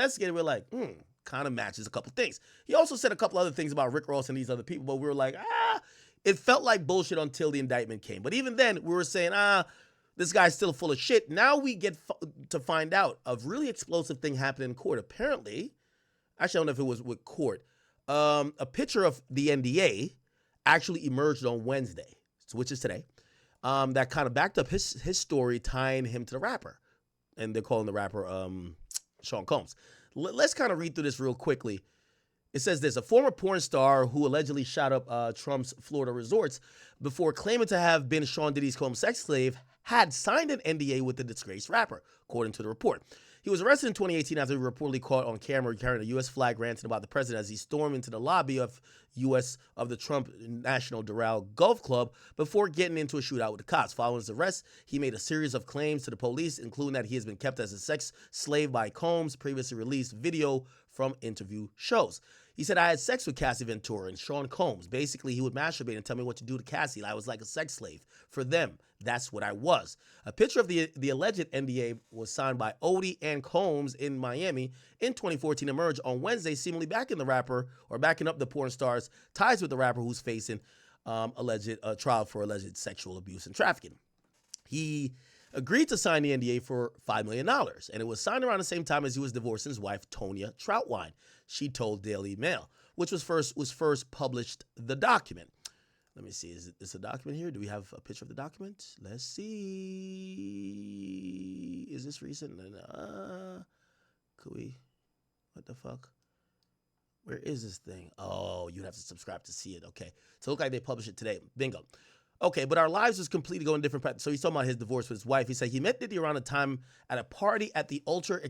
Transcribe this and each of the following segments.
investigated, we're like, kind of matches a couple things. He also said a couple other things about Rick Ross and these other people, but we were like, it felt like bullshit until the indictment came. But even then, we were saying, this guy's still full of shit. Now we get to find out a really explosive thing happened in court. Apparently, actually, I don't know if it was with court. A picture of the NDA actually emerged on Wednesday, which is today, that kind of backed up his story, tying him to the rapper. And they're calling the rapper Sean Combs. Let's kind of read through this real quickly. It says this: a former porn star who allegedly shot up Trump's Florida resorts before claiming to have been Sean Diddy's Combs sex slave had signed an NDA with the disgraced rapper, according to the report. He was arrested in 2018 after he reportedly caught on camera carrying a U.S. flag ranting about the president as he stormed into the lobby of the Trump National Doral Golf Club before getting into a shootout with the cops. Following his arrest, he made a series of claims to the police, including that he has been kept as a sex slave by Combs, previously released video from interview shows. He said, I had sex with Cassie Ventura and Sean Combs. Basically, he would masturbate and tell me what to do to Cassie. I was like a sex slave for them. That's what I was. A picture of the alleged NDA was signed by Odie and Combs in Miami in 2014 emerged on Wednesday, seemingly backing up the porn star's ties with the rapper who's facing alleged trial for alleged sexual abuse and trafficking. He agreed to sign the NDA for $5 million, and it was signed around the same time as he was divorcing his wife, Tonya Troutwine. She told Daily Mail, which was first published the document. Let me see, is this a document here? Do we have a picture of the document? Let's see. Is this recent? Could we? What the fuck? Where is this thing? Oh, you'd have to subscribe to see it. Okay. So it looked like they published it today. Bingo. Okay, but our lives was completely going different paths. So he's talking about his divorce with his wife. He said he met Diddy around a time at a party at the ultra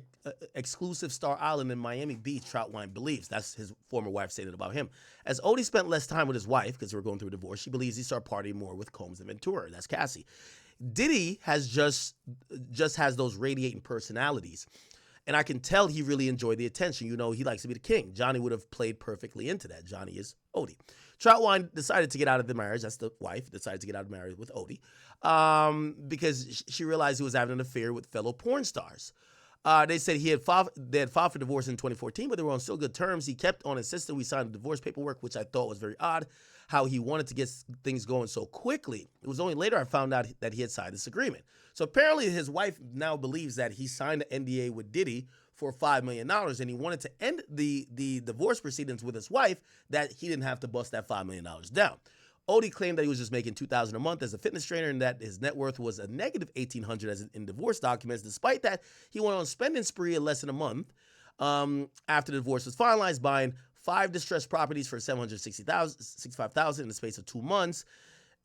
exclusive Star Island in Miami Beach, Troutwine believes. That's his former wife saying it about him. As Odie spent less time with his wife because they were going through a divorce, she believes he started partying more with Combs and Ventura. That's Cassie. Diddy has just has those radiating personalities. And I can tell he really enjoyed the attention. You know, he likes to be the king. Johnny would have played perfectly into that. Johnny is Odie. Troutwine decided to get out of the marriage. That's the wife. Decided to get out of marriage with Odie because she realized he was having an affair with fellow porn stars. They said they had filed for divorce in 2014, but they were on still good terms. He kept on insisting we signed the divorce paperwork, which I thought was very odd, how he wanted to get things going so quickly. It was only later I found out that he had signed this agreement. So apparently his wife now believes that he signed an NDA with Diddy for $5 million, and he wanted to end the divorce proceedings with his wife that he didn't have to bust that $5 million down. Odie claimed that he was just making $2,000 a month as a fitness trainer and that his net worth was a negative $1,800 as in divorce documents. Despite that, he went on a spending spree in less than a month after the divorce was finalized, buying 5 distressed properties for $765,000 in the space of 2 months.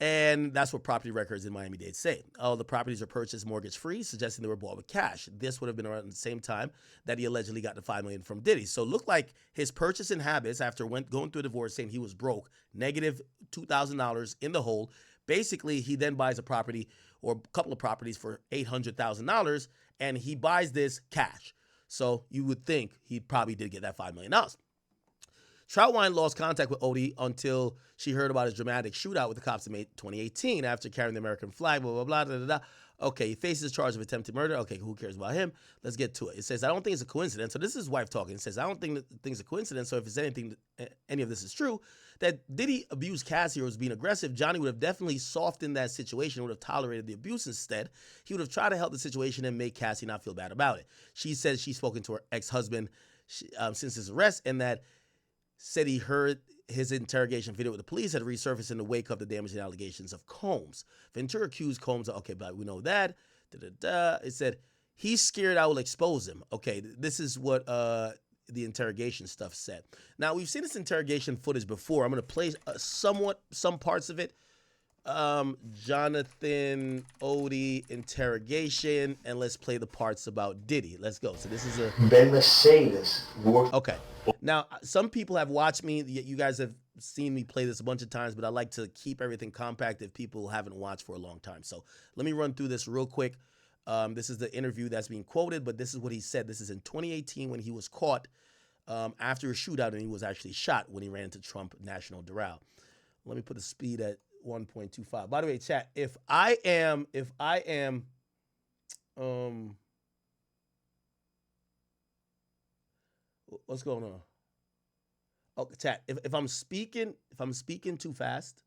And that's what property records in Miami-Dade say. All the properties are purchased mortgage-free, suggesting they were bought with cash. This would have been around the same time that he allegedly got the $5 million from Diddy. So it looked like his purchasing habits after going through a divorce, saying he was broke, negative $2,000 in the hole. Basically, he then buys a property or a couple of properties for $800,000, and he buys this cash. So you would think he probably did get that $5 million. Troutwine lost contact with Odie until she heard about his dramatic shootout with the cops in May 2018 after carrying the American flag, blah, blah, blah, da, da, da. Okay, he faces charge of attempted murder. Okay, who cares about him? Let's get to it. It says, I don't think it's a coincidence. So this is his wife talking. It says, I don't think that things are coincidence. So if it's any of this is true, that Diddy abused Cassie or was being aggressive, Johnny would have definitely softened that situation, would have tolerated the abuse instead. He would have tried to help the situation and make Cassie not feel bad about it. She says she's spoken to her ex-husband since his arrest, and that said he heard his interrogation video with the police had resurfaced in the wake of the damaging allegations of Combs. Ventura accused Combs of, okay, but we know that. It said, he's scared I will expose him. Okay, this is what the interrogation stuff said. Now, we've seen this interrogation footage before. I'm going to play some parts of it. Jonathan Odie interrogation, and let's play the parts about Diddy. Let's go. So this is a Ben Mercedes. Okay. Now, some people have watched me. You guys have seen me play this a bunch of times, but I like to keep everything compact if people haven't watched for a long time. So let me run through this real quick. This is the interview that's being quoted, but this is what he said. This is in 2018 when he was caught after a shootout, and he was actually shot when he ran into Trump National Doral. Let me put the speed at 1.25. By the way, chat, if I am What's going on? Oh, chat. If I'm speaking too fast,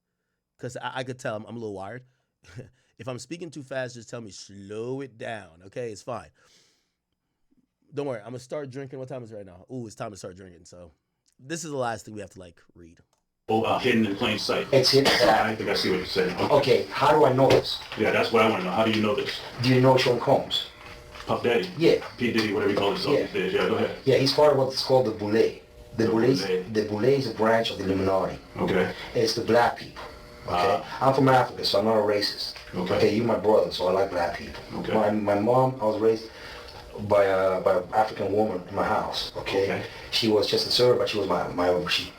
because I could tell I'm a little wired. If I'm speaking too fast, just tell me slow it down. Okay, it's fine. Don't worry. I'm gonna start drinking. What time is it right now? Ooh, it's time to start drinking. So this is the last thing we have to like read. Hidden in plain sight. It's hidden. I think I see what you're saying. Okay, how do I know this? Yeah, that's what I want to know. How do you know this? Do you know Sean Combs? Puff Daddy? Yeah. P. Diddy, whatever you call himself these days. Yeah, go ahead. Yeah, he's part of what's called the Boule. The Boule is a branch of the Illuminati. Okay. It's the black people. Okay. I'm from Africa, so I'm not a racist. Okay. You're my brother, so I like black people. Okay. My mom, I was raised by an African woman in my house. Okay. She was just a servant, but she was she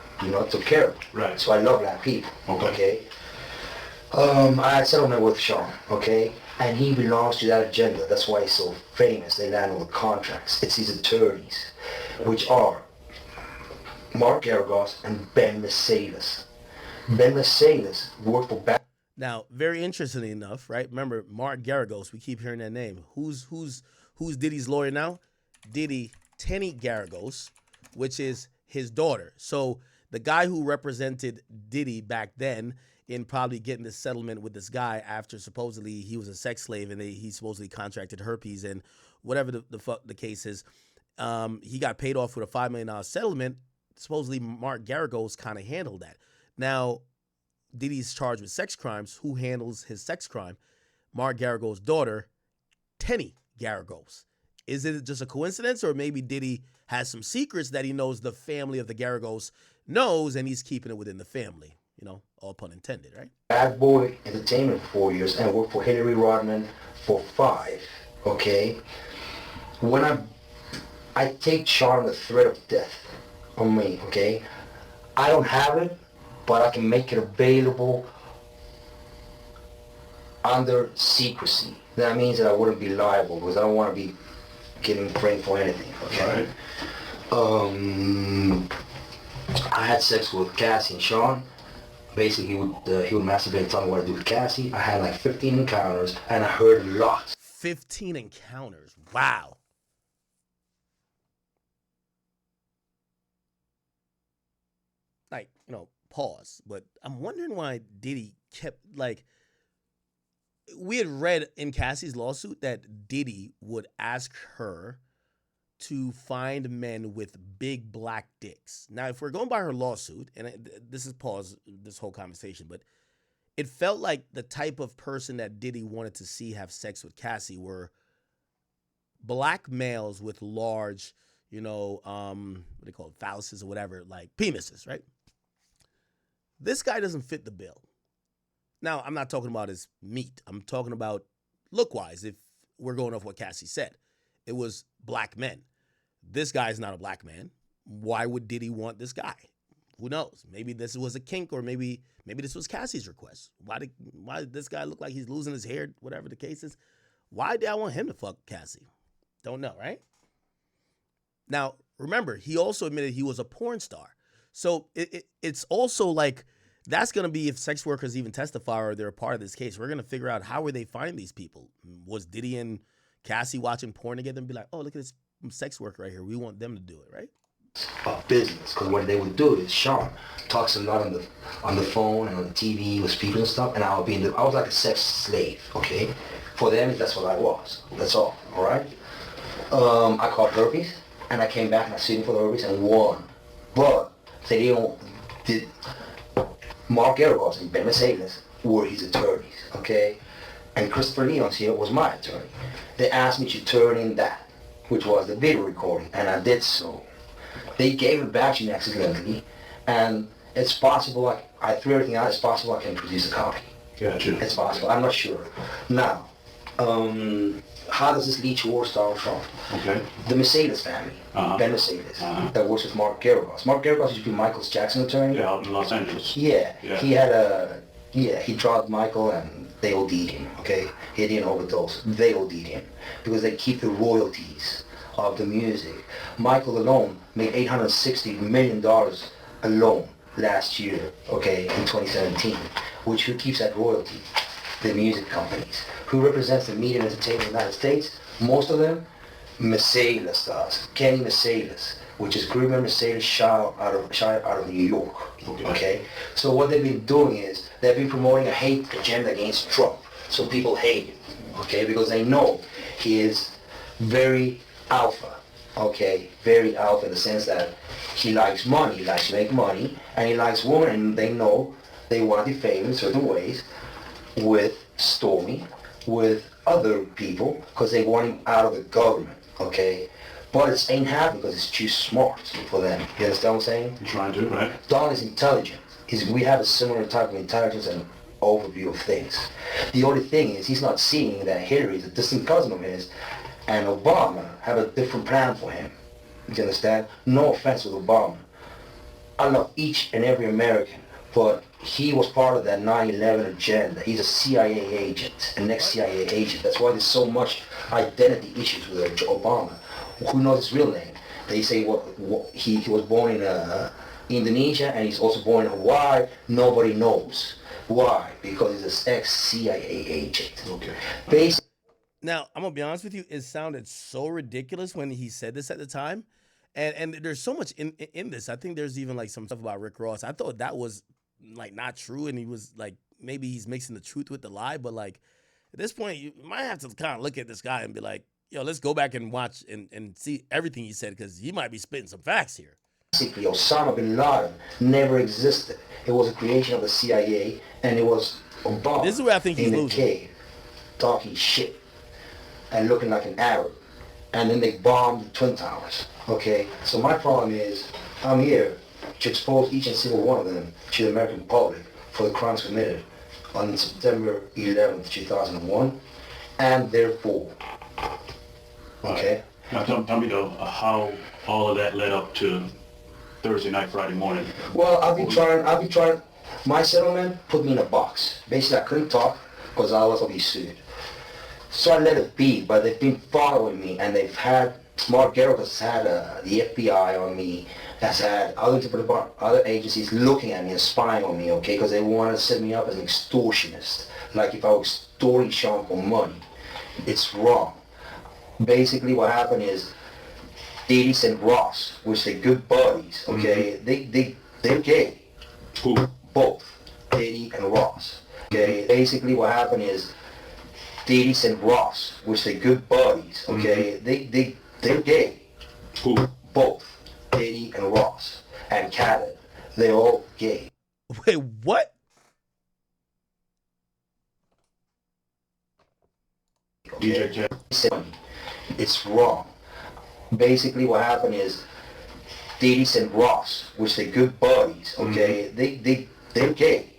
took care of me. Right. So I love black people. Okay. I had settlement with Sean. Okay. And he belongs to that agenda. That's why he's so famous. They land all the contracts. It's his attorneys, which are Mark Garagos and Ben Mercedes. Ben Mercedes worked for back. Now, very interestingly enough, right? Remember Mark Garagos. We keep hearing that name. Who's Diddy's lawyer now? Diddy Tenny Garagos, which is his daughter. So the guy who represented Diddy back then in probably getting this settlement with this guy after supposedly he was a sex slave and he supposedly contracted herpes and whatever the case is, he got paid off with a $5 million settlement. Supposedly Mark Garagos kind of handled that. Now, Diddy's charged with sex crimes. Who handles his sex crime? Mark Garagos' daughter, Tenny Garagos. Is it just a coincidence, or maybe Diddy has some secrets that he knows the family of the Garagos knows and he's keeping it within the family? All pun intended, right? Bad Boy Entertainment for 4 years and worked for Hillary Rodman for 5. Okay? When I take Sean the threat of death on me, okay? I don't have it, but I can make it available under secrecy. That means that I wouldn't be liable because I don't want to be getting framed for anything, okay? Right. I had sex with Cassie and Sean. Basically, he would masturbate and tell me what to do with Cassie. I had like 15 encounters, and I heard lots. 15 encounters. Wow. Like, pause. But I'm wondering why Diddy kept, we had read in Cassie's lawsuit that Diddy would ask her to find men with big black dicks. Now, if we're going by her lawsuit, and this is pause this whole conversation, but it felt like the type of person that Diddy wanted to see have sex with Cassie were black males with large, what they call it, phalluses or whatever, like penises, right? This guy doesn't fit the bill. Now, I'm not talking about his meat. I'm talking about look-wise, if we're going off what Cassie said. It was black men. This guy's not a black man. Why would Diddy want this guy? Who knows? Maybe this was a kink, or maybe this was Cassie's request. Why did this guy look like he's losing his hair, whatever the case is? Why did I want him to fuck Cassie? Don't know, right? Now, remember, he also admitted he was a porn star. So it's also like, that's going to be, if sex workers even testify or they're a part of this case, we're going to figure out how would they find these people. Was Diddy and Cassie watching porn together and be like, oh, look at this sex worker right here. We want them to do it, right? Business, because what they would do is Sean talks a lot on the phone and on the TV with people and stuff, and I was like a sex slave, okay? For them, that's what I was. That's all right? I caught herpes, and I came back and I sued for the herpes and won. But Mark Garagos and Ben Mercedes were his attorneys, okay? And Christopher Leon's here was my attorney. They asked me to turn in that, which was the video recording, and I did so. They gave it back to me accidentally, and it's possible, I threw everything out, it's possible I can produce a copy. Gotcha. It's possible, I'm not sure. Now, how does this lead to war start from? Okay. The Mercedes family, Ben Mercedes, that works with Mark Garagos. Mark Garagos used to be Michael Jackson's attorney. Yeah, out in Los Angeles. Yeah. He drugged Michael and they OD'd him, okay? He didn't overdose, they OD'd him. Because they keep the royalties of the music. Michael alone made $860 million alone last year, okay, in 2017, which who keeps that royalty? The music companies. Who represents the media and entertainment in the United States? Most of them, Mercedes stars, Kenny Mercedes, which is Griezmann Mercedes child out of New York. Okay. So what they've been doing is they've been promoting a hate agenda against Trump. So people hate him, okay, because they know he is very alpha, okay, very alpha in the sense that he likes money, he likes to make money, and he likes women, and they know they want to defame him in certain ways with Stormy, with other people, because they want him out of the government, okay? But it ain't happening because it's too smart for them. You understand what I'm saying? You're trying to, right? Don is intelligent. We have a similar type of intelligence and overview of things. The only thing is he's not seeing that Hillary is a distant cousin of his and Obama have a different plan for him. You understand? No offense with Obama. I love each and every American, but he was part of that 9/11 agenda. He's a CIA agent, an ex-CIA agent. That's why there's so much identity issues with Obama. Who knows his real name? They say he was born in Indonesia and he's also born in Hawaii. Nobody knows. Why? Because he's an ex-CIA agent. Okay. Basically, Now, I'm gonna be honest with you. It sounded so ridiculous when he said this at the time, and there's so much in this. I think there's even like some stuff about Rick Ross. I thought that was like not true, and he was like maybe he's mixing the truth with the lie. But like at this point, you might have to kind of look at this guy and be like, yo, let's go back and watch and see everything he said because he might be spitting some facts here. basically, Osama bin Laden never existed. It was a creation of the CIA, and it was Obama This is where I think he's in the losing. cave, talking shit and looking like an Arab. And then they bombed the Twin Towers. Okay, so my problem is, I'm here to expose each and single one of them to the American public for the crimes committed on September 11th, 2001, and therefore. Okay. Now tell me though how all of that led up to Thursday night, Friday morning. Well, I've been trying. My settlement put me in a box. Basically, I couldn't talk because I was going to be sued. So I let it be, but they've been following me, and they've had, Mark Garrett has had the FBI on me, has had other agencies looking at me and spying on me, okay, because they want to set me up as an extortionist, like if I was extorting Sean for money. It's wrong. Basically, what happened is, Diddy and Ross, which they're good buddies, okay, they're gay. Who? Both, Diddy and Ross. Okay, basically what happened is, Diddy and Ross, which they're good buddies, okay, they're gay. Who? Both, Diddy and Ross. And Khaled, they're all gay. Wait, what? DJ J. It's wrong. Basically what happened is, Diddy and Ross, which they're good buddies, okay, they're gay.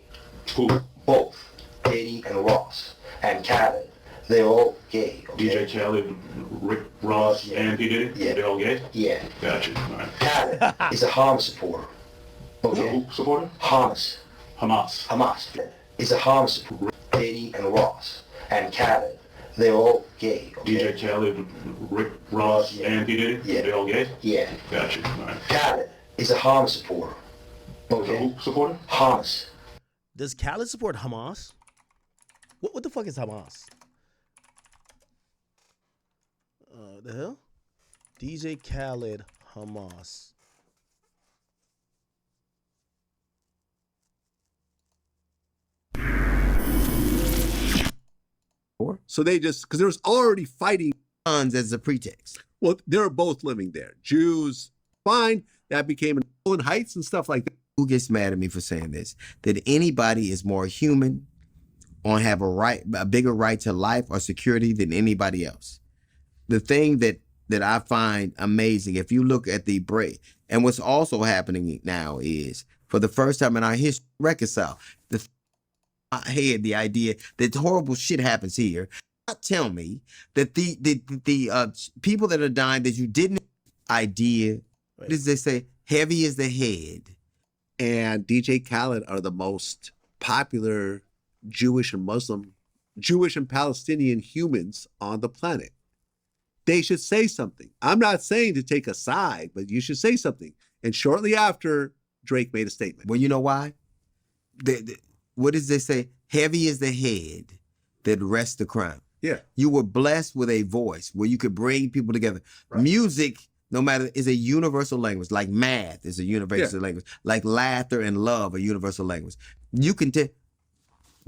Who? Both, Diddy and Ross. And Khaled, they're all gay. Okay? DJ Khaled, Rick Ross, Yeah. and P. Diddy? Yeah. They're all gay? Yeah. Gotcha. All right. Khaled is a Hamas supporter. Okay? Who supporter? Hamas. Hamas. Is a Hamas supporter. Diddy and Ross. And Khaled, they're all gay. Okay? DJ Khaled, Rick Ross, Yeah. and P. Diddy? Yeah. They're all gay? Yeah. Gotcha. All right. Khaled is a Hamas supporter. Okay? Who supporter? Hamas. Does Khaled support Hamas? What the fuck is Hamas? The hell? DJ Khaled, Hamas. So they just, because there was already fighting. Guns as a pretext. Well, they were both living there. Jews, fine. That became in Poland Heights and stuff like that. Who gets mad at me for saying this? That anybody is more human or have a bigger right to life or security than anybody else. The thing that I find amazing, if you look at the break, and what's also happening now is, for the first time in our history, reconcile. I had the idea that horrible shit happens here. Not tell me that the people that are dying that you didn't idea. What does they say? Heavy is the head. And DJ Khaled are the most popular Jewish and Palestinian humans on the planet. They should say something. I'm not saying to take a side, but you should say something. And shortly after, Drake made a statement. Well, you know why? What does they say? Heavy is the head that rests the crown. Yeah. You were blessed with a voice where you could bring people together. Right. Music, no matter, is a universal language. Like math is a universal language. Like laughter and love, a universal language. You can tell.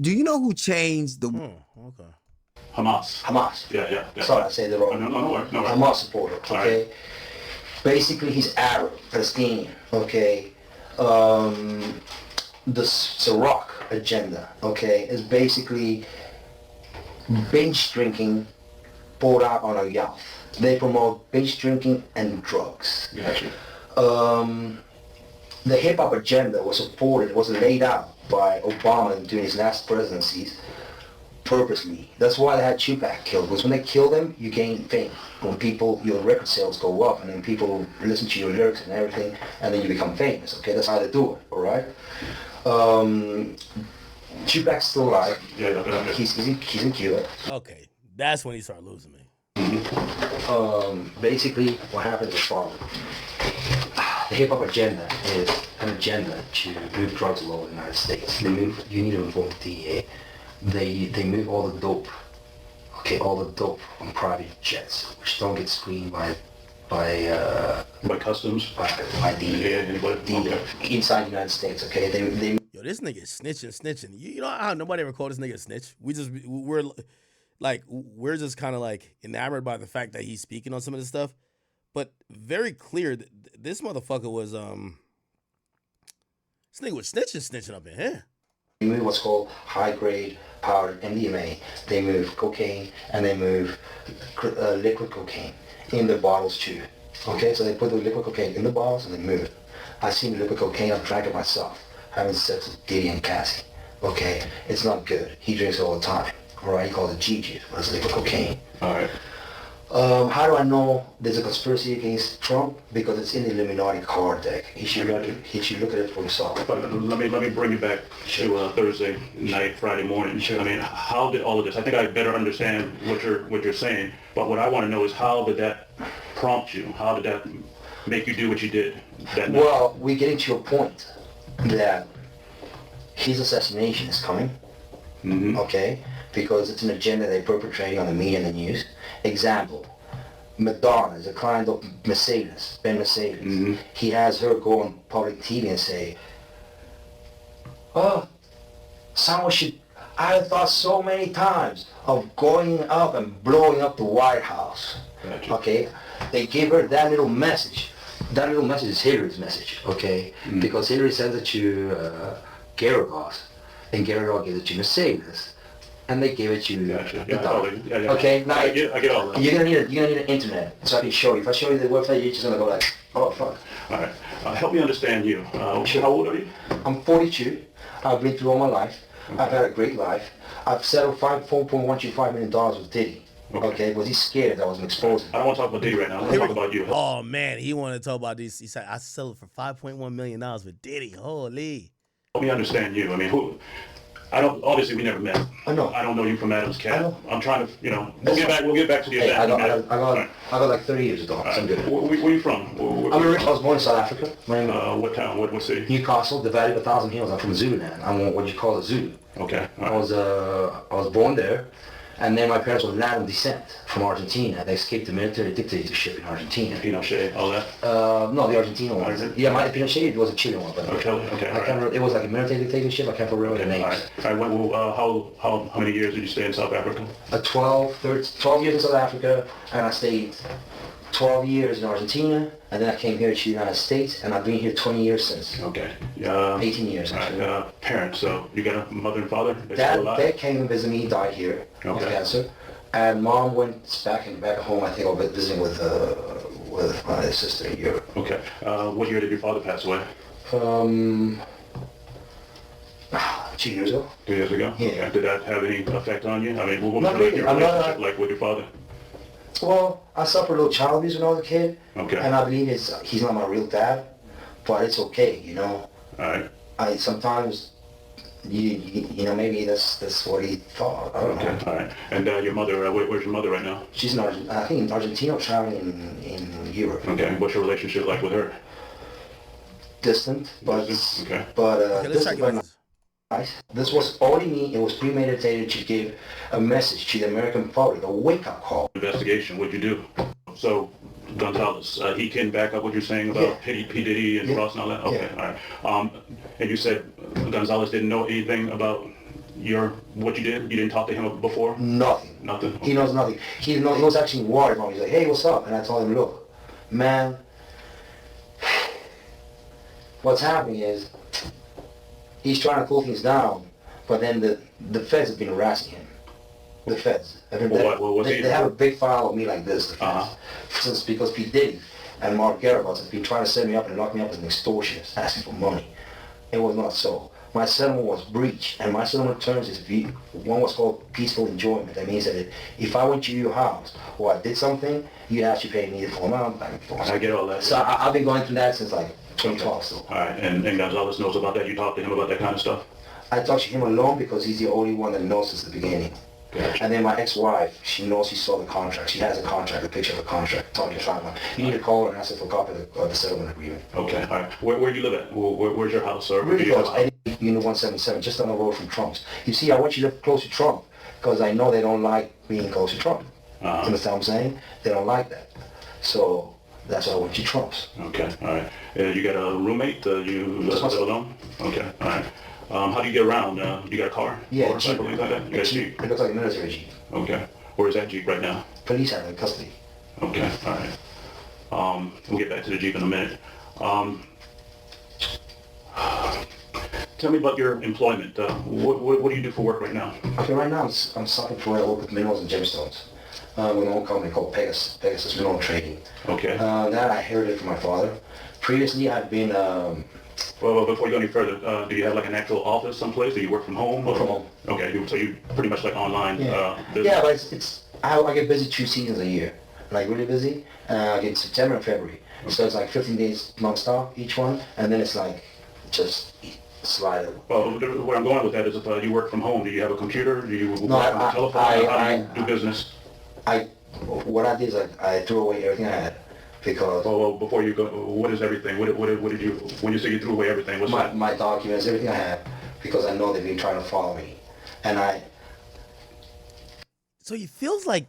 Do you know who changed the? Okay. Hamas. Yeah. Sorry, I said the wrong. No worries. Hamas supporter. Okay. Right. Basically, he's Arab, Palestinian. Okay. The Ciroc agenda. Okay, is basically binge drinking poured out on a youth. They promote binge drinking and drugs. Gotcha. The hip hop agenda was laid out by Obama during his last presidencies purposely. That's why they had Tupac killed, because when they kill them, you gain fame. When your record sales go up, and then people listen to your lyrics and everything, and then you become famous, okay? That's how they do it, all right? Tupac's still alive. Yeah. He's in Cuba. Okay, that's when he started losing me. Basically, what happened is following. The hip-hop agenda is an agenda to move drugs all over the United States. You need to inform the DEA. They move all the dope, all the dope on private jets, which don't get screened by customs, by DEA, inside the United States. Okay, they Yo, this nigga snitching. You know how nobody ever called this nigga a snitch? We're just kind of like enamored by the fact that he's speaking on some of this stuff, but very clear that this motherfucker was this nigga was snitching up in here. They move what's called high-grade powdered MDMA. They move cocaine and they move liquid cocaine in the bottles too. Okay, so they put the liquid cocaine in the bottles and they move it. I've seen liquid cocaine. I've drank it myself. Having sex with Diddy and Cassie. Okay, it's not good. He drinks it all the time. All right, he calls it Gigi, but it's liquid cocaine. All right. How do I know there's a conspiracy against Trump? Because it's in the Illuminati card deck. He should look at it for himself. But let me bring you back to Thursday night, Friday morning. Sure. I mean, how did all of this? I think I better understand what you're saying. But what I want to know is how did that prompt you? How did that make you do what you did that night? Well, we're getting to a point that his assassination is coming. Mm-hmm. Okay, because it's an agenda they're perpetrating on the media and the news. Example, Madonna is a client of Mercedes, Ben Mercedes. Mm-hmm. He has her go on public TV and say, oh, someone should, I have thought so many times of going up and blowing up the White House. Gotcha. Okay, they give her that little message. That little message is Hillary's message, okay? Mm-hmm. Because Hillary sends it to Garagos, and Garagos gives it to Mercedes. And they gave it to Gotcha. the Yeah, dog. yeah. Okay, now I get all that. you're gonna need an internet so I can show you. If I show you the website, you're just gonna go like, oh fuck. All right. Help me understand you. Sure. How old are you? I'm 42. I've been through all my life. Okay. I've had a great life. I've settled $4.125 million with Diddy. Okay, but he's scared that I was exposed. I don't want to talk about Diddy right now. I want to talk about you. Oh man, he wanted to talk about these. He said I sold it for $5.1 million with Diddy. Holy. Help me understand you. I mean, obviously we never met. I know. I don't know you from Adam's I Cat. know. I'm trying to, we'll get back to the Hey, event. I got like 30 years ago. I'm good. Where you from? I was born in South Africa. What town? What city? Newcastle, the Valley of 1,000 Hills. I'm from Zululand. I'm what you call a Zulu. Okay. I was born there, and then my parents were Latin descent from Argentina. They escaped the military dictatorship in Argentina. Pinochet, all that? No, the Argentina one. Argentina? Yeah, my Pinochet was a Chilean one, but Okay, I can't alright. remember. It was like a military dictatorship. I can't remember the names. All right. How many years did you stay in South Africa? 12 years in South Africa, and I stayed 12 years in Argentina, and then I came here to the United States, and I've been here 20 years since. Okay. 18 years, All actually. right. Parents, so you got a mother and father? They're still alive? Dad came and visited me. He died here of Okay. cancer, and Mom went back home. I think I was visiting with my sister in Europe. Okay. What year did your father pass away? 2 years ago. 2 years ago? Yeah. Okay. Did that have any effect on you? I mean, what was Not really. your I'm not- relationship like with your father? Well, I suffered a little child abuse when I was a kid, Okay. and I believe he's not my real dad, but it's okay, All right. I sometimes, maybe that's what he thought. I don't know. Okay. All right. And your mother, where's your mother right now? She's I think in Argentina, traveling in Europe. Okay. What's your relationship like with her? Distant, but Okay. but Okay, let's try distant, to but get this. This was already me. It was premeditated to give a message to the American public, a wake-up call. Investigation, what'd you do? So, Gonzalez, he can back up what you're saying about P. Diddy and Ross and all that? Okay, all right. And you said Gonzalez didn't know anything about what you did? You didn't talk to him before? Nothing. Nothing? He knows nothing. He knows actually water from me. He's like, hey, what's up? And I told him, look, man, what's happening is he's trying to cool things down, but then the feds have been harassing him. The feds. They have a big file of me like this, the feds. Because P. Diddy and Mark Garabos have been trying to set me up and lock me up as an extortionist, asking for money. It was not so. My settlement was breached, and my settlement terms is one was called peaceful enjoyment. That means that if I went to your house or I did something, you'd actually pay me the full amount. I get all that. So I've been going through that since like 2012. So. All right, and Gonzalez knows about that? You talked to him about that kind of stuff? I talked to him alone because he's the only one that knows since the beginning. Gotcha. And then my ex-wife, she knows she saw the contract. She has a contract, a picture of a contract. Talking to China. You need to call her and ask her for a copy of the settlement agreement. Okay, all right. Where do you live at? Where's your house, sir? Really close. Unit 177, just on the road from Trump's. You see, I want you to live close to Trump because I know they don't like being close to Trump. You understand what I'm saying? They don't like that. So that's why I went to Trump's. Okay, all right. You got a roommate? You live alone? Okay, all right. How do you get around? You got a car? Yeah, Jeep. Like that? You got a Jeep? It looks like a military Jeep. Okay. Where's that Jeep right now? Police have it in custody. Okay, all right. We'll get back to the Jeep in a minute. Tell me about your employment. What do you do for work right now? Okay, right now I'm self-employed. I work with minerals and gemstones with an old company called Pegasus Mineral Trading. Okay. That I inherited from my father. Previously, I'd been... Well, before you go any further, do you have like an actual office someplace? Do you work from home? Work from home. Okay, so you pretty much like online business? Yeah, but I get busy 2 seasons a year. Like really busy. I get September and February. Okay. So it's like 15 days non-stop each one, and then it's like just slide over. Well, where I'm going with that is if you work from home, do you have a computer? Do you work on the telephone? How do you do business? What I did is I threw away everything I had. Because well, before you go, what is everything? What did you, when you say you threw away everything, what's that? My documents, everything I have, because I know they've been trying to follow me. And So he feels like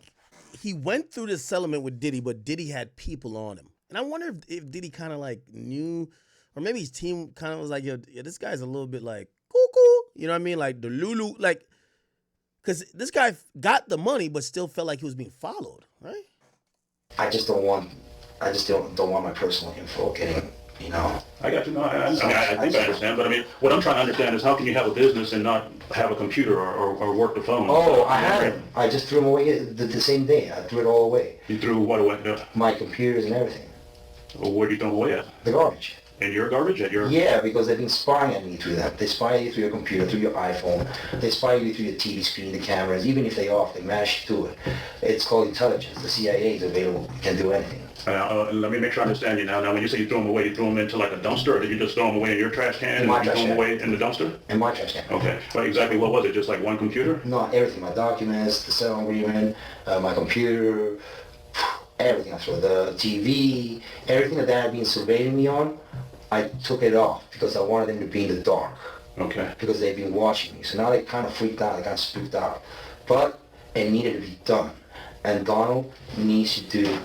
he went through this settlement with Diddy, but Diddy had people on him. And I wonder if Diddy kind of like knew, or maybe his team kind of was like, yo, this guy's a little bit like, cuckoo, you know what I mean? Like the Lulu, like, because this guy got the money, but still felt like he was being followed, right? I just don't want my personal info getting, you know. I got you. No, I think I understand. But I mean, what I'm trying to understand is how can you have a business and not have a computer or work the phone? Oh, I had it. I just threw them away the same day. I threw it all away. You threw what away? My computers and everything. Well, where do you throw them away at? The garbage. In your garbage? Yeah, because they've been spying at me through that. They spy you through your computer, through your iPhone. They spy you through your TV screen, the cameras. Even if they're off, they manage to do it. It's called intelligence. The CIA is available, can do anything. Let me make sure I understand you now. Now, when you say you threw them away, you threw them into like a dumpster, or did you just throw them away in your trash can? In my trash can. You threw them away in the dumpster? In my trash can. Okay. But exactly what was it? Just like one computer? No, everything. My documents, the settlement agreement, my computer, everything. I threw the TV, everything that they had been surveilling me on, I took it off because I wanted them to be in the dark. Okay. Because they've been watching me. So now they kind of freaked out, they kind of spooked out. But it needed to be done. And Donald needs to do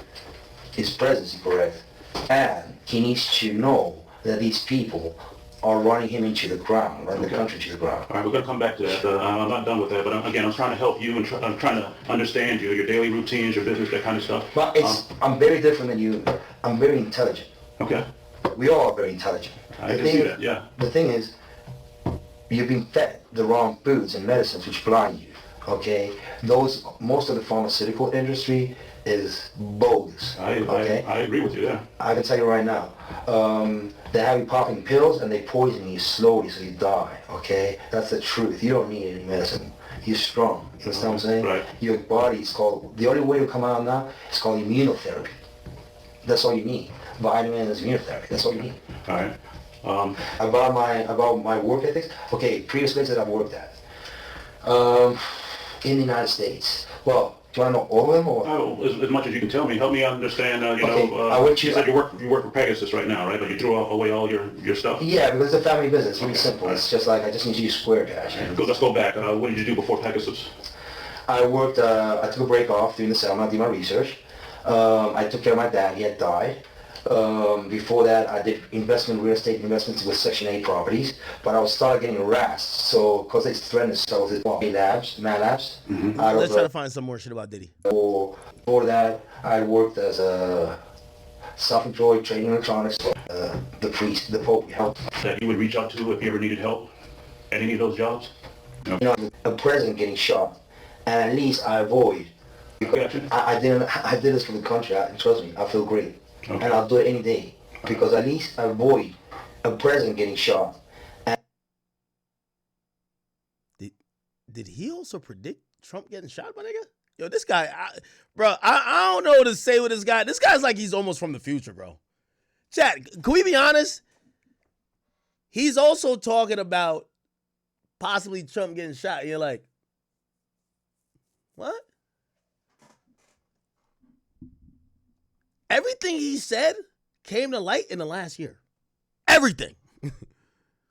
his presidency correct. And he needs to know that these people are running him into the ground, running the country into the ground. All right, we're going to come back to that. I'm not done with that, but I'm trying to help you and I'm trying to understand you, your daily routines, your business, that kind of stuff. But I'm very different than you. I'm very intelligent. Okay. We all are very intelligent. I can see that, yeah. The thing is, you've been fed the wrong foods and medicines which blind you, okay? Most of the pharmaceutical industry is bogus, okay? I agree with you, yeah. I can tell you right now, they have you popping pills and they poison you slowly so you die, okay? That's the truth. You don't need any medicine. You're strong. You understand what I'm saying? Right. Your body is called, the only way to come out now is called immunotherapy. That's all you need. Vitamins, immunotherapy. That's all you need. All right. About my work ethics. Okay, previous places that I've worked at. In the United States. Well, Do I know all of them? Or? Oh, as much as you can tell me. Help me understand, you said you work for Pegasus right now, right? But you threw away all your stuff. Yeah, because it's a family business. It's really simple. Right. It's just like, I just need to use Square Dash. Let's go back. What did you do before Pegasus? I worked, I took a break off during the summer. I did my research. I took care of my dad. He had died. Before that, I did real estate investments with Section 8 properties, but I was started getting harassed. So, because they threatened to sell this Mad Labs. Mm-hmm. Let's try to find some more shit about Diddy. Before that, I worked as a self-employed trading electronics for the Pope helped. That you would reach out to if you ever needed help at any of those jobs? No. You know, a president getting shot, and at least I avoid. Gotcha. I did this for the country. Trust me, I feel great. Okay. And I'll do it any day because at least I avoid a president getting shot. And did he also predict Trump getting shot, my nigga? Yo, this guy, I don't know what to say with this guy. This guy's like he's almost from the future, bro. Chat, can we be honest? He's also talking about possibly Trump getting shot. And you're like, what? Everything he said came to light in the last year. Everything.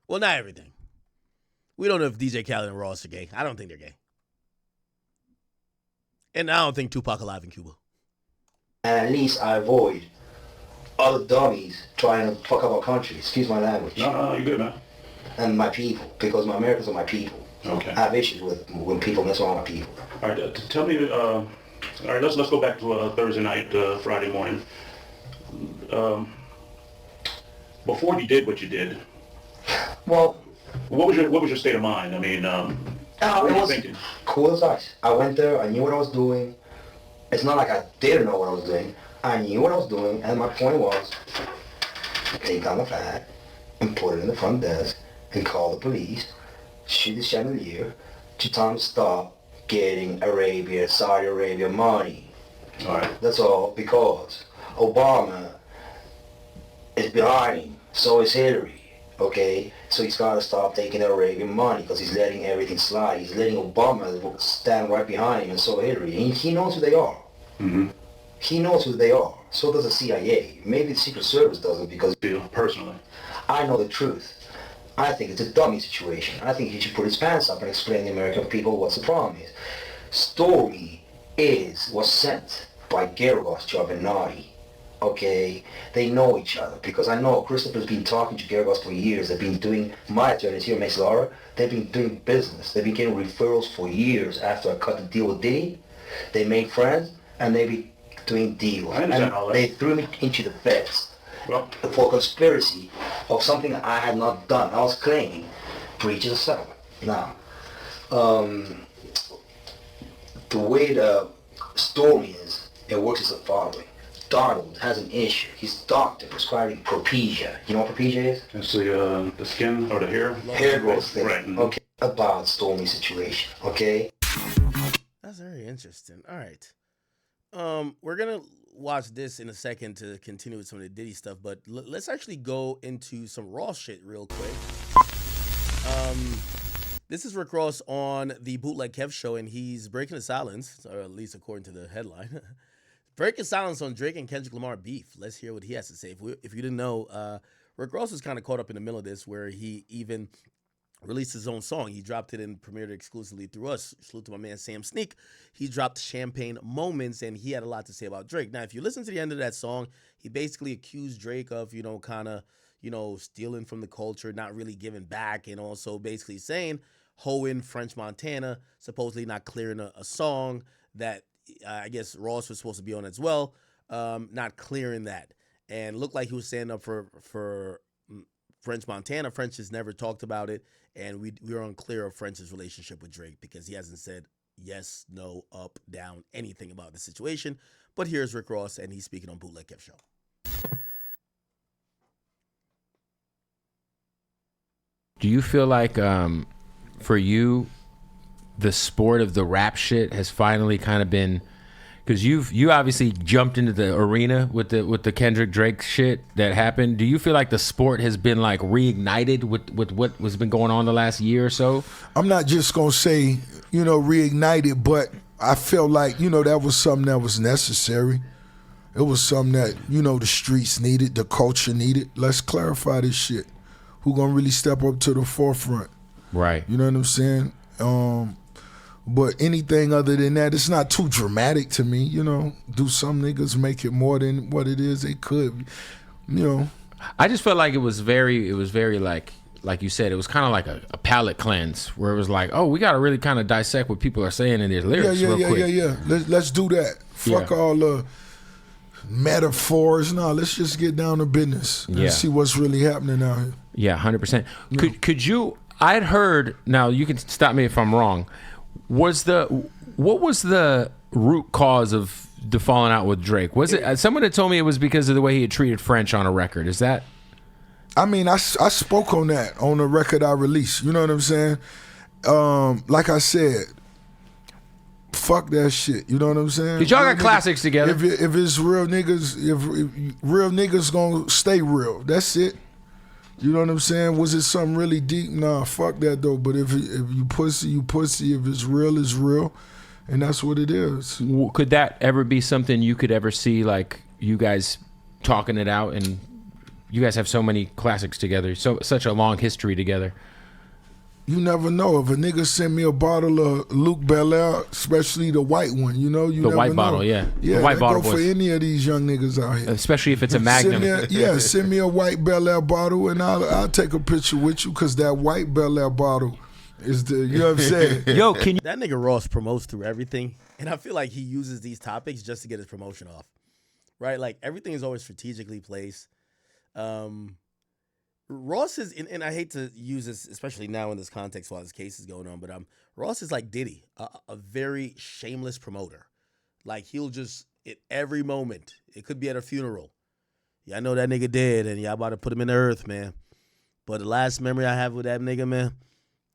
Well, not everything. We don't know if DJ Khaled and Ross are gay. I don't think they're gay. And I don't think Tupac alive in Cuba. And at least I avoid other dummies trying to fuck up our country. Excuse my language. No, you're good, man. And my people, because my Americans are my people. Okay. I have issues with people, and that's all my people. All right, tell me... all right, let's go back to Thursday night, Friday morning. Before you did what you did, well, what was your state of mind? I mean, what were you thinking? Cool as ice. I went there. I knew what I was doing. It's not like I didn't know what I was doing. I knew what I was doing, and my point was, take down the flag and put it in the front desk and call the police, shoot the chandelier, to tell them to stop getting Saudi Arabia money. All right. That's all, because Obama is behind him, so is Hillary, okay? So he's got to stop taking the Arabian money because he's letting everything slide. He's letting Obama stand right behind him, and so Hillary. And he knows who they are. Mm-hmm. He knows who they are. So does the CIA. Maybe the Secret Service doesn't because... Personally. I know the truth. I think it's a dummy situation. I think he should put his pants up and explain to the American people what's the problem is. Stormy was sent by Geragos to Avenatti. Okay? They know each other because I know Christopher's been talking to Geragos for years. They've been doing, my attorneys here, Mace Laura, they've been doing business. They've been getting referrals for years after I cut the deal with Diddy. They made friends and they've been doing deals. I understand all that. They threw me into the feds. Well, for conspiracy of something I had not done. I was claiming breaches of settlement. Now, the way the story is, it works as the following. Donald has an issue. His doctor prescribing Propecia. You know what Propecia is? It's the skin or the hair? Hair growth thing. Right. Mm-hmm. Okay. About Stormy's situation. Okay? That's very interesting. All right. We're going to watch this in a second to continue with some of the Diddy stuff, but let's actually go into some Ross shit real quick. This is Rick Ross on the Bootleg Kev show, and he's breaking the silence, or at least according to the headline. Breaking silence on Drake and Kendrick Lamar beef. Let's hear what he has to say. If you didn't know, Rick Ross was kind of caught up in the middle of this, where he even released his own song. He dropped it and premiered it exclusively through us. Salute to my man Sam Sneak. He dropped Champagne Moments, and he had a lot to say about Drake. Now, if you listen to the end of that song, he basically accused Drake of, kind of, stealing from the culture, not really giving back, and also basically saying, hoeing French Montana, supposedly not clearing a song that I guess Ross was supposed to be on as well, not clearing that. And looked like he was standing up for French Montana. French has never talked about it, and we were unclear of French's relationship with Drake because he hasn't said yes, no, up, down, anything about the situation. But here's Rick Ross, and he's speaking on Bootleg Kev Show. Do you feel like, for you, the sport of the rap shit has finally kind of been, because you obviously jumped into the arena with the Kendrick Drake shit that happened. Do you feel like the sport has been like reignited with what has been going on the last year or so? I'm not just gonna say reignited, but I felt like, you know, that was something that was necessary. It was something that, you know, the streets needed, the culture needed. Let's clarify this shit. Who gonna really step up to the forefront? Right. You know what I'm saying? But anything other than that, it's not too dramatic to me. You know, do some niggas make it more than what it is they could? You know. I just felt like it was very like you said, it was kind of like a palate cleanse where it was like, oh, we got to really kind of dissect what people are saying in their lyrics real quick. Yeah. Let's do that. Fuck all the metaphors. No, let's just get down to business and see what's really happening out here. Yeah, 100%. Could you? I'd heard. Now you can stop me if I'm wrong. What was the root cause of the falling out with Drake? Was it someone had told me it was because of the way he had treated French on a record? Is that? I mean, I spoke on that on the record I released. You know what I'm saying? Like I said, fuck that shit. You know what I'm saying? Cause y'all got classics together. If it's real niggas, if real niggas gonna stay real. That's it. You know what I'm saying? Was it something really deep? Nah, fuck that though. But if you pussy, you pussy. If it's real, it's real. And that's what it is. Could that ever be something you could ever see, like you guys talking it out? And you guys have so many classics together, such a long history together. You never know. If a nigga send me a bottle of Luke Belaire, especially the white one, you know, you the never white know. Bottle, yeah. Yeah, the white bottle go for any of these young niggas out here. Especially if it's a Magnum. Send me a white Belaire bottle and I'll take a picture with you because that white Belaire bottle is the, you know what I'm saying? Yo, can you? That nigga Ross promotes through everything, and I feel like he uses these topics just to get his promotion off, right? Like everything is always strategically placed. Ross is, and I hate to use this, especially now in this context while this case is going on, but Ross is like Diddy, a very shameless promoter. Like he'll just, at every moment, it could be at a funeral. Yeah, I know that nigga dead, and y'all about to put him in the earth, man. But the last memory I have with that nigga, man,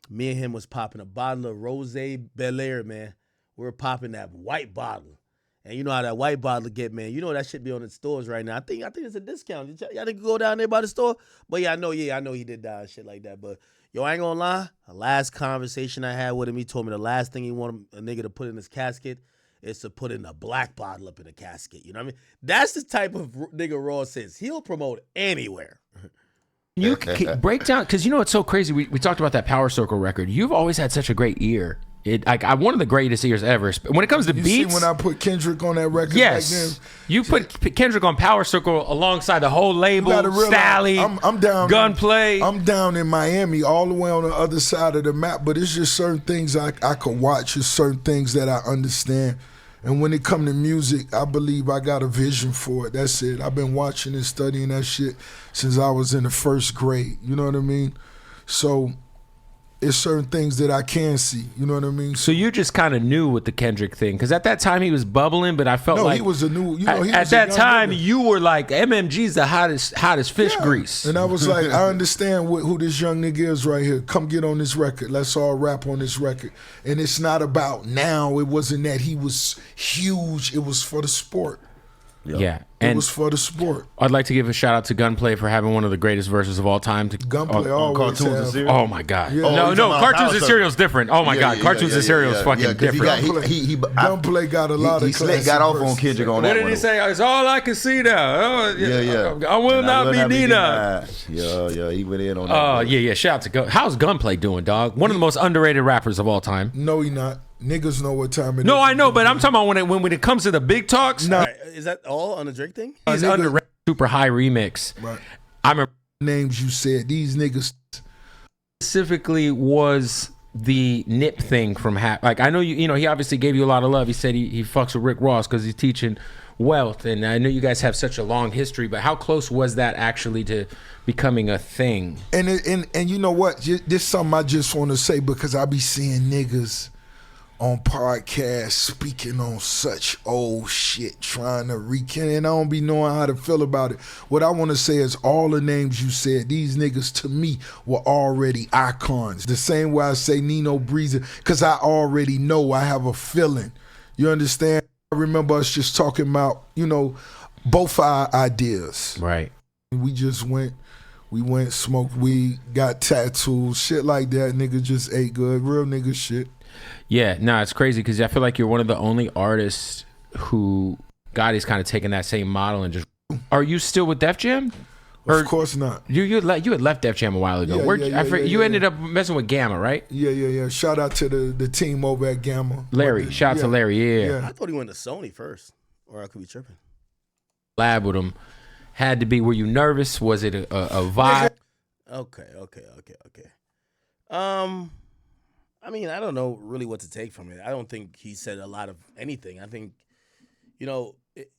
me and him was popping a bottle of Rosé Belaire, man. We were popping that white bottle. And you know how that white bottle get, man. You know that shit be on the stores right now. I think it's a discount. Y'all didn't go down there by the store? But yeah, I know he did die and shit like that. But yo, I ain't gonna lie. The last conversation I had with him, he told me the last thing he wanted a nigga to put in his casket is to put in a black bottle up in the casket. You know what I mean? That's the type of nigga Ross is. He'll promote anywhere. You can break down, because you know it's so crazy. We talked about that Power Circle record. You've always had such a great ear. I'm one of the greatest ears ever. When it comes to beats, see when I put Kendrick on that record, yes, back then, you put Kendrick on Power Circle alongside the whole label. Stally, I'm down. Gunplay. I'm down in Miami, all the way on the other side of the map. But it's just certain things I could watch. It's certain things that I understand. And when it come to music, I believe I got a vision for it. That's it. I've been watching and studying that shit since I was in the first grade. You know what I mean? So it's certain things that I can see. You know what I mean? So you just kind of knew with the Kendrick thing, because at that time he was bubbling, but I felt like he was a new. You know, at that time you were like MMG's the hottest fish grease, and I was like, I understand who this young nigga is right here. Come get on this record. Let's all rap on this record. And it's not about now. It wasn't that he was huge. It was for the sport. Yeah. It was for the sport. I'd like to give a shout out to Gunplay for having one of the greatest verses of all time. Gunplay always Cartoons and Cereal. Oh my God! Yeah. No, Cartoons and Cereal is different. Oh my God, Cartoons and Cereal is fucking different. Gunplay got a lot of. He got off on Kendrick on that. What did he say? It's all I can see now. I will not be Nina. Yeah, he went in on that. Oh yeah. Shout out to Gun. How's Gunplay doing, dog? One of the most underrated rappers of all time. No, he not. Niggas know what time it is. No, I know, but I'm talking about when it comes to the big talks. No, is that all on the Drake thing? He's underrated. Super high remix. Right. I remember names you said. These niggas specifically was the Nip thing from like I know you know he obviously gave you a lot of love. He said he fucks with Rick Ross because he's teaching wealth, and I know you guys have such a long history. But how close was that actually to becoming a thing? And you know what? This is something I just want to say because I be seeing niggas on podcasts speaking on such old shit, trying to recant, and I don't be knowing how to feel about it. What I want to say is all the names you said, these niggas to me were already icons. The same way I say Nino Breezer, because I already know, I have a feeling. You understand? I remember us just talking about, you know, both our ideas. Right. We just went, smoked weed, got tattoos, shit like that. Nigga just ate good, real nigga shit. Yeah, no, it's crazy because I feel like you're one of the only artists who Gotti's kind of taken that same model and just. Are you still with Def Jam? Of course not. You had left Def Jam a while ago. You ended up messing with Gamma, right? Yeah. Shout out to the team over at Gamma. Larry. Shout out to Larry. Yeah. I thought he went to Sony first, or I could be tripping. Lab with him had to be. Were you nervous? Was it a vibe? Okay. I mean, I don't know really what to take from it. I don't think he said a lot of anything. I think,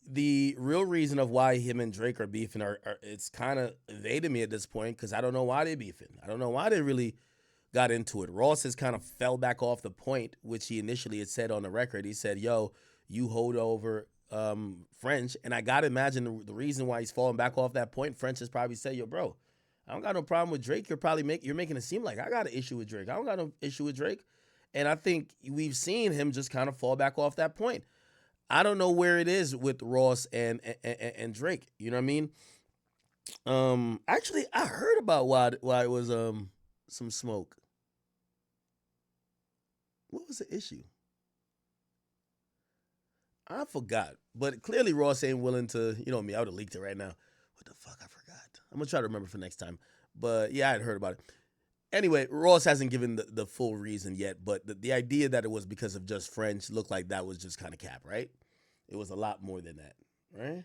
the real reason of why him and Drake are beefing are it's kind of evaded me at this point because I don't know why they're beefing. I don't know why they really got into it. Ross has kind of fell back off the point, which he initially had said on the record. He said, yo, you hold over French. And I got to imagine the reason why he's falling back off that point, French has probably said, yo, bro, I don't got no problem with Drake. You're making it seem like I got an issue with Drake. I don't got no issue with Drake. And I think we've seen him just kind of fall back off that point. I don't know where it is with Ross and Drake. You know what I mean? Actually, I heard about why it was some smoke. What was the issue? I forgot. But clearly Ross ain't willing to, you know me, I would have leaked it right now. What the fuck? I forgot. I'm going to try to remember for next time. But yeah, I had heard about it. Anyway, Ross hasn't given the full reason yet, but the idea that it was because of just French looked like that was just kind of cap, right? It was a lot more than that, right?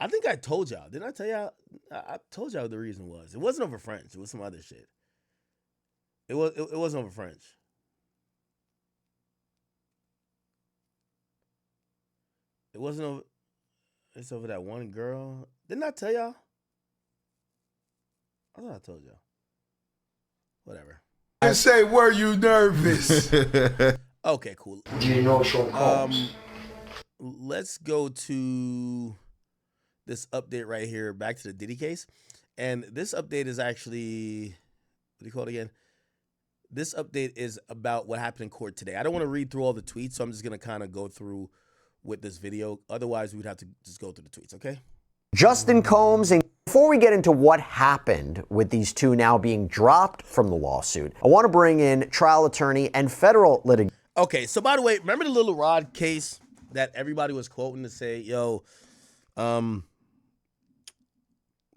I think I told y'all. Didn't I tell y'all? I told y'all the reason was. It wasn't over French. It was some other shit. It wasn't over French. It wasn't over. It's over that one girl. Didn't I tell y'all? I thought I told y'all. Whatever. I say, were you nervous? Okay, cool. Do you know Sean Combs? Let's go to this update right here, back to the Diddy case. And this update is actually, what do you call it again? This update is about what happened in court today. I don't want to read through all the tweets, so I'm just going to kind of go through with this video. Otherwise, we'd have to just go through the tweets, okay? Justin Combs, and before we get into what happened with these two now being dropped from the lawsuit, I want to bring in trial attorney and federal litigation. Okay, so by the way, remember the Little Rod case that everybody was quoting to say, yo,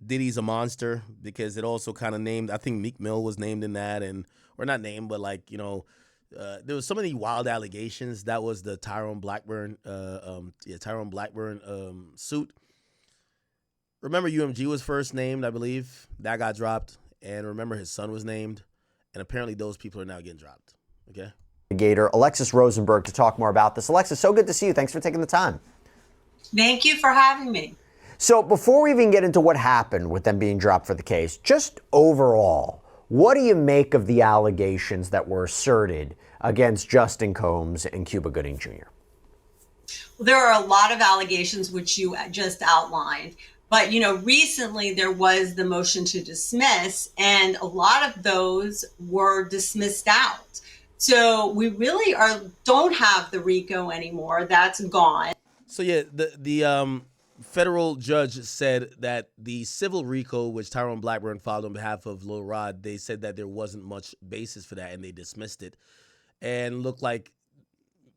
Diddy's a monster, because it also kind of named, I think Meek Mill was named in that, or not named, but like, there was so many wild allegations. That was the Tyrone Blackburn suit. Remember, UMG was first named, I believe. That got dropped. And remember, his son was named. And apparently those people are now getting dropped. Okay? Gator, Alexis Rosenberg, to talk more about this. Alexis, so good to see you. Thanks for taking the time. Thank you for having me. So before we even get into what happened with them being dropped for the case, just overall, what do you make of the allegations that were asserted against Justin Combs and Cuba Gooding Jr.? Well, there are a lot of allegations which you just outlined. But, recently there was the motion to dismiss, and a lot of those were dismissed out. So we really don't have the RICO anymore. That's gone. So yeah, the federal judge said that the civil RICO, which Tyrone Blackburn filed on behalf of Lil Rod, they said that there wasn't much basis for that, and they dismissed it. And looked like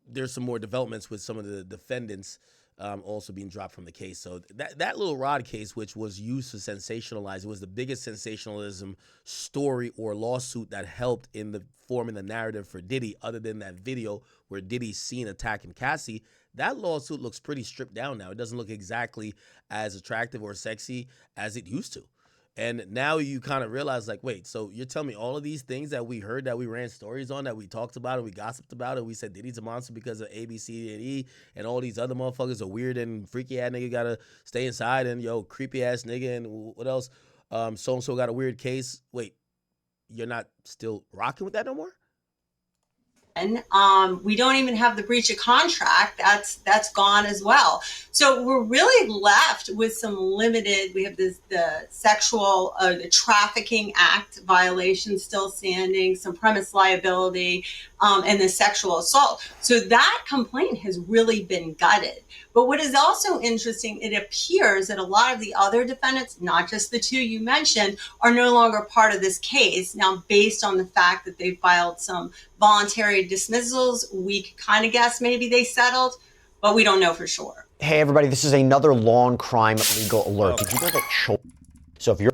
there's some more developments with some of the defendants also being dropped from the case. So that Lil Rod case, which was used to sensationalize, it was the biggest sensationalism story or lawsuit that helped in the forming the narrative for Diddy, other than that video where Diddy's seen attacking Cassie. That lawsuit looks pretty stripped down now. It doesn't look exactly as attractive or sexy as it used to. And now you kind of realize, like, wait, so you're telling me all of these things that we heard, that we ran stories on, that we talked about and we gossiped about, and we said Diddy's a monster because of A, B, C, and E, and all these other motherfuckers are weird and freaky ass nigga gotta stay inside, and creepy ass nigga, and what else? So-and-so got a weird case. Wait, you're not still rocking with that no more? We don't even have the breach of contract. That's gone as well. So we're really left with some limited. We have the the Trafficking Act violation still standing, some premise liability, and the sexual assault. So that complaint has really been gutted. But what is also interesting, it appears that a lot of the other defendants, not just the two you mentioned, are no longer part of this case now, based on the fact that they filed some voluntary dismissals. We kind of guess maybe they settled, but we don't know for sure. Hey everybody, this is another long crime legal alert. Did you know that so if you're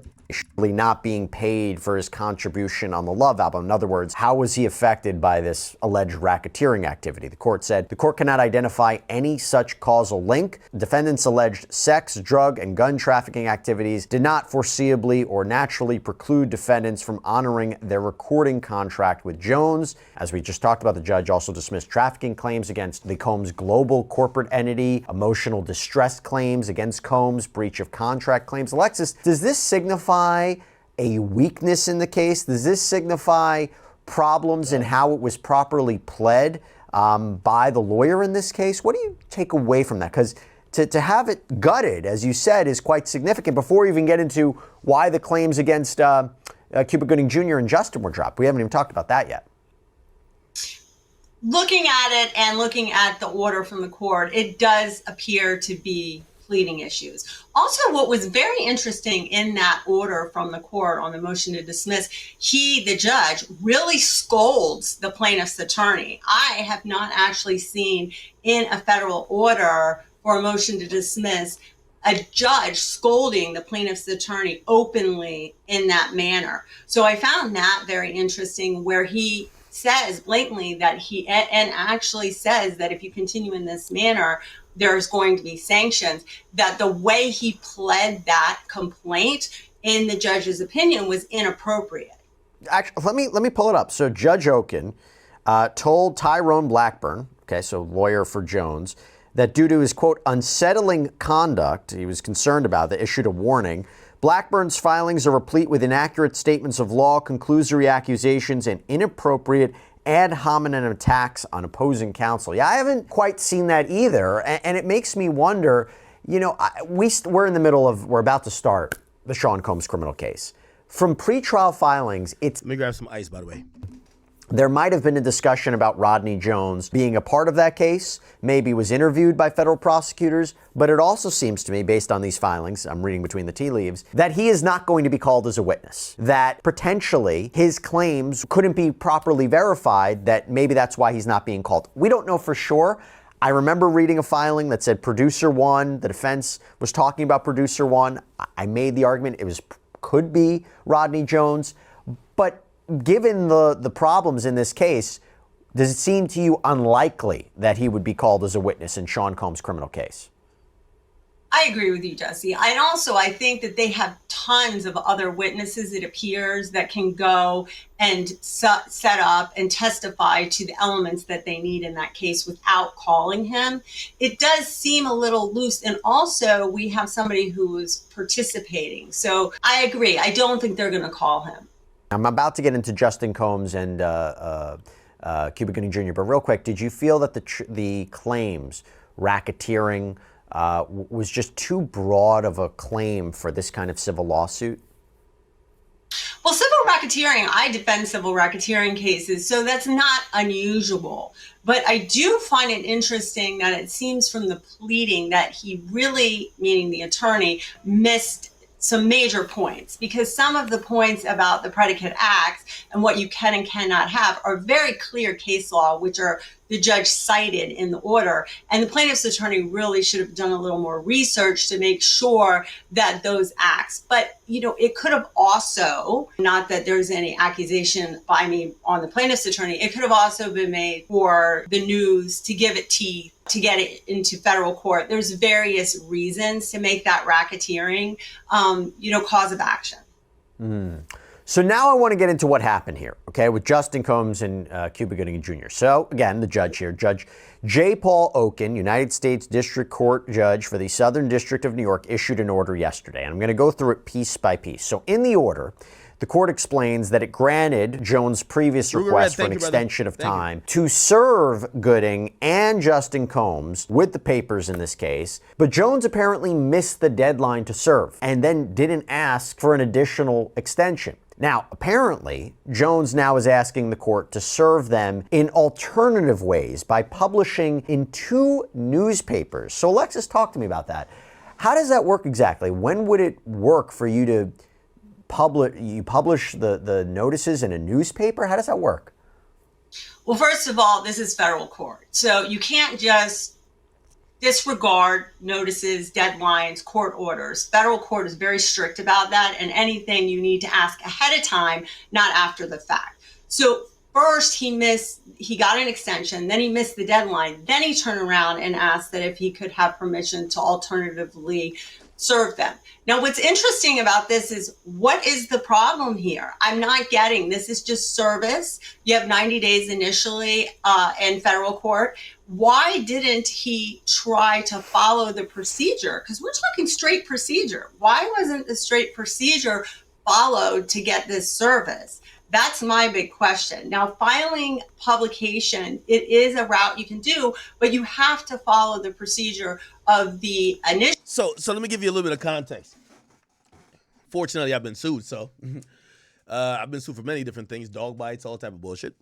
not being paid for his contribution on the Love album, in other words, how was he affected by this alleged racketeering activity? The court said the court cannot identify any such causal link. Defendants' alleged sex, drug, and gun trafficking activities did not foreseeably or naturally preclude defendants from honoring their recording contract with Jones. As we just talked about, the judge also dismissed trafficking claims against the Combs global corporate entity, emotional distress claims against Combs, breach of contract claims. Alexis, does this signify a weakness in the case? Does this signify problems in how it was properly pled by the lawyer in this case? What do you take away from that? Because to have it gutted, as you said, is quite significant before we even get into why the claims against Cuba Gooding Jr. and Justin were dropped. We haven't even talked about that yet. Looking at it and looking at the order from the court, it does appear to be pleading issues. Also, what was very interesting in that order from the court on the motion to dismiss, the judge, really scolds the plaintiff's attorney. I have not actually seen in a federal order for a motion to dismiss a judge scolding the plaintiff's attorney openly in that manner. So I found that very interesting, where he says blatantly that and actually says that if you continue in this manner, there's going to be sanctions. That the way he pled that complaint, in the judge's opinion, was inappropriate. Actually, let me pull it up. So Judge Oken told Tyrone Blackburn, okay, so lawyer for Jones, that due to his, quote, unsettling conduct, he was concerned about that, issued a warning. Blackburn's filings are replete with inaccurate statements of law, conclusory accusations, and inappropriate ad hominem attacks on opposing counsel. Yeah, I haven't quite seen that either. And it makes me wonder, you know, we're about to start the Sean Combs criminal case. From pretrial filings, Let me grab some ice, by the way. There might have been a discussion about Rodney Jones being a part of that case, maybe was interviewed by federal prosecutors, but it also seems to me, based on these filings, I'm reading between the tea leaves, that he is not going to be called as a witness, that potentially his claims couldn't be properly verified, that maybe that's why he's not being called. We don't know for sure. I remember reading a filing that said producer one, the defense was talking about producer one. I made the argument could be Rodney Jones, but given the problems in this case, does it seem to you unlikely that he would be called as a witness in Sean Combs' criminal case? I agree with you, Jesse. And also, I think that they have tons of other witnesses, it appears, that can go and set up and testify to the elements that they need in that case without calling him. It does seem a little loose. And also, we have somebody who is participating. So I agree. I don't think they're going to call him. I'm about to get into Justin Combs and Cuba Gooding Jr., but real quick, did you feel that the claims, racketeering, was just too broad of a claim for this kind of civil lawsuit? Well, civil racketeering, I defend civil racketeering cases, so that's not unusual. But I do find it interesting that it seems from the pleading that he really, meaning the attorney, missed some major points, because some of the points about the predicate acts and what you can and cannot have are very clear case law, which are the judge cited in the order. And the plaintiff's attorney really should have done a little more research to make sure that those acts, but you know, it could have also, not that there's any accusation by me on the plaintiff's attorney, it could have also been made for the news to give it teeth, to get it into federal court. There's various reasons to make that racketeering, cause of action. So now I want to get into what happened here, okay, with Justin Combs and Cuba Gooding Jr. So again, the judge here, Judge J. Paul Oken, United States District Court Judge for the Southern District of New York, issued an order yesterday. And I'm going to go through it piece by piece. So in the order, the court explains that it granted Jones' previous request for an extension of time to serve Gooding and Justin Combs with the papers in this case, but Jones apparently missed the deadline to serve and then didn't ask for an additional extension. Now, apparently, Jones now is asking the court to serve them in alternative ways by publishing in 2 newspapers. So Alexis, talk to me about that. How does that work exactly? When would it work for you to publish the notices in a newspaper? How does that work? Well, first of all, this is federal court. So you can't just disregard notices, deadlines, court orders. Federal court is very strict about that, and anything you need to ask ahead of time, not after the fact. So first he got an extension, then he missed the deadline, then he turned around and asked that if he could have permission to alternatively serve them. Now, what's interesting about this is, what is the problem here? I'm not getting, this is just service. You have 90 days initially in federal court. Why didn't he try to follow the procedure? Because we're talking straight procedure. Why wasn't the straight procedure followed to get this service? That's my big question. Now, filing publication, it is a route you can do, but you have to follow the procedure of the initial. So let me give you a little bit of context. Fortunately, I've been sued, so I've been sued for many different things, dog bites, all type of bullshit.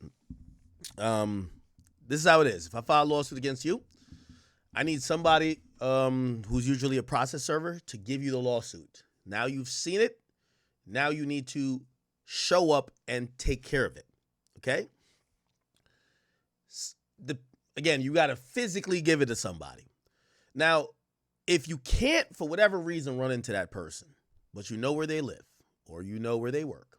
This is how it is. If I file a lawsuit against you, I need somebody who's usually a process server to give you the lawsuit. Now you've seen it. Now you need to show up and take care of it. Okay? Again, you got to physically give it to somebody. Now, if you can't, for whatever reason, run into that person, but you know where they live or you know where they work,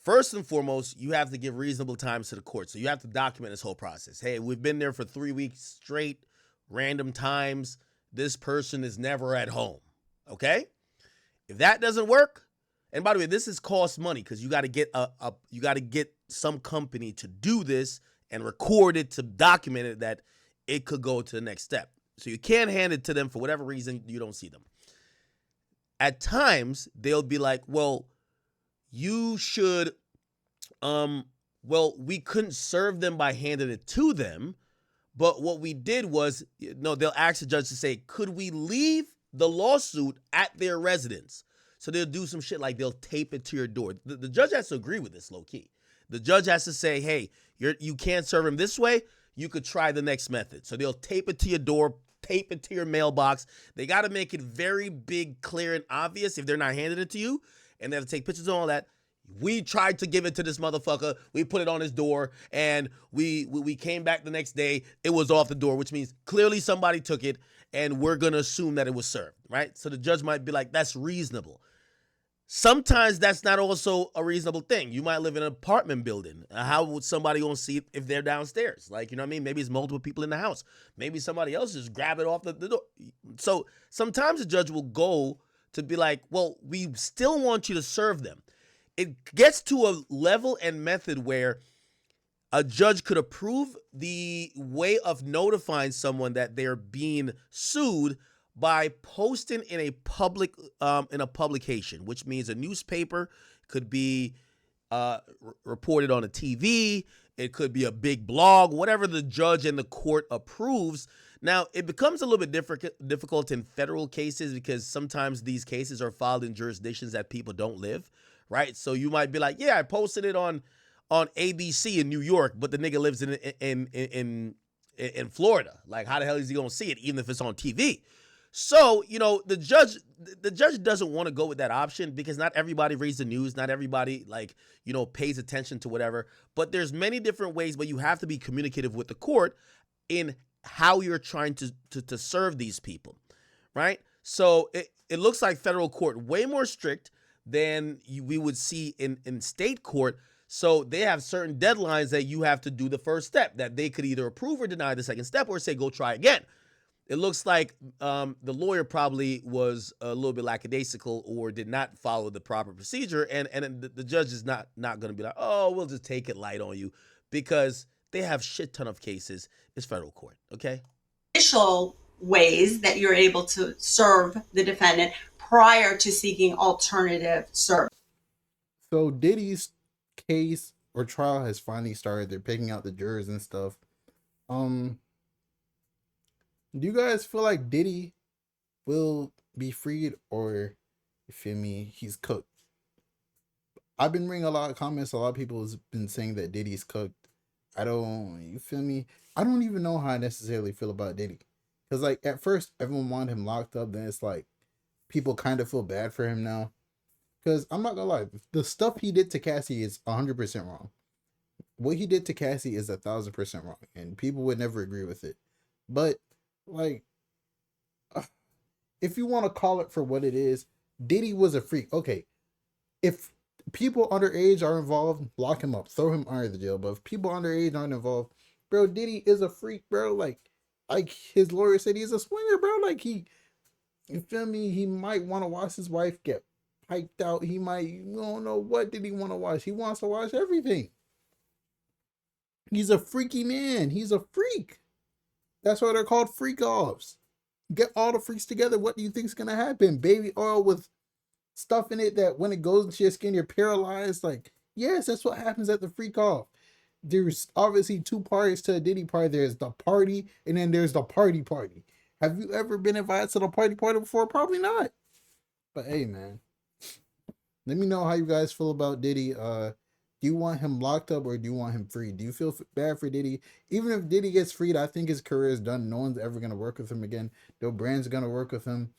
first and foremost, you have to give reasonable times to the court. So you have to document this whole process. Hey, we've been there for 3 weeks straight, random times. This person is never at home. Okay? If that doesn't work, and by the way, this is cost money because you got to get some company to do this and record it to document it that it could go to the next step. So you can't hand it to them for whatever reason you don't see them. At times, they'll be like, well, you should, we couldn't serve them by handing it to them. But what we did was, they'll ask the judge to say, could we leave the lawsuit at their residence? So they'll do some shit like they'll tape it to your door. The judge has to agree with this, low key. The judge has to say, hey, you can't serve him this way. You could try the next method. So they'll tape it to your door, tape it to your mailbox. They got to make it very big, clear, and obvious if they're not handing it to you. And they have to take pictures and all that. We tried to give it to this motherfucker. We put it on his door, and we came back the next day. It was off the door, which means clearly somebody took it, and we're going to assume that it was served, right? So the judge might be like, that's reasonable. Sometimes that's not also a reasonable thing. You might live in an apartment building. How would somebody gonna see it if they're downstairs? Like, you know what I mean? Maybe it's multiple people in the house. Maybe somebody else just grab it off the door. So sometimes the judge will go to be like, well, we still want you to serve them. It gets to a level and method where a judge could approve the way of notifying someone that they're being sued by posting in a publication, which means a newspaper, could be reported on a TV, it could be a big blog, whatever the judge and the court approves. Now, it becomes a little bit difficult in federal cases because sometimes these cases are filed in jurisdictions that people don't live, right? So you might be like, yeah, I posted it on ABC in New York, but the nigga lives in Florida. Like, how the hell is he gonna see it, even if it's on TV? So, the judge doesn't want to go with that option because not everybody reads the news. Not everybody, pays attention to whatever. But there's many different ways, but you have to be communicative with the court in how you're trying to serve these people, right? So it looks like federal court way more strict than we would see in state court. So they have certain deadlines that you have to do the first step, that they could either approve or deny the second step or say, go try again. It looks like the lawyer probably was a little bit lackadaisical or did not follow the proper procedure. And the judge is not going to be like, oh, we'll just take it light on you, because they have shit ton of cases. It's federal court, okay? Initial ways that you're able to serve the defendant prior to seeking alternative service. So Diddy's case or trial has finally started. They're picking out the jurors and stuff. Do you guys feel like Diddy will be freed, or, you feel me, he's cooked? I've been reading a lot of comments. A lot of people have been saying that Diddy's cooked. You feel me? I don't even know how I necessarily feel about Diddy. Because, at first, everyone wanted him locked up. Then it's like, people kind of feel bad for him now. Because I'm not going to lie, the stuff he did to Cassie is 100% wrong. what he did to Cassie is 1,000% wrong, and people would never agree with it. But like, if you want to call it for what it is, Diddy was a freak. Okay, if people underage are involved, lock him up, throw him under the jail. But if people underage aren't involved, bro, Diddy is a freak, bro. Like his lawyer said, he's a swinger, bro. Like you feel me? He might want to watch his wife get piped out. He might, you don't know what did he want to watch. He wants to watch everything. He's a freaky man. He's a freak. That's why they're called freak offs. Get all the freaks together. What do you think's gonna happen? Baby oil with stuff in it that when it goes into your skin, you're paralyzed. Like, yes, that's what happens at the freak off. There's obviously two parties to a Diddy party. There's the party, and then there's the party party. Have you ever been invited to the party party before? Probably not. But hey, man, let me know how you guys feel about Diddy. Do you want him locked up or do you want him free? Do you feel bad for Diddy? Even if Diddy gets freed, I think his career is done. No one's ever gonna work with him again. No brand's gonna work with him.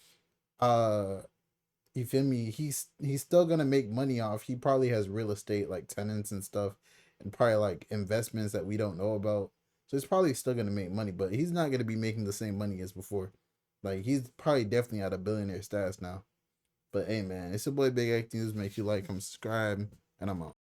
You feel me? He's still gonna make money off. He probably has real estate like tenants and stuff, and probably like investments that we don't know about. So he's probably still gonna make money, but he's not gonna be making the same money as before. Like he's probably definitely at a billionaire status now. But hey, man, it's your boy Big X News. Make sure you like, comment, subscribe, and I'm out.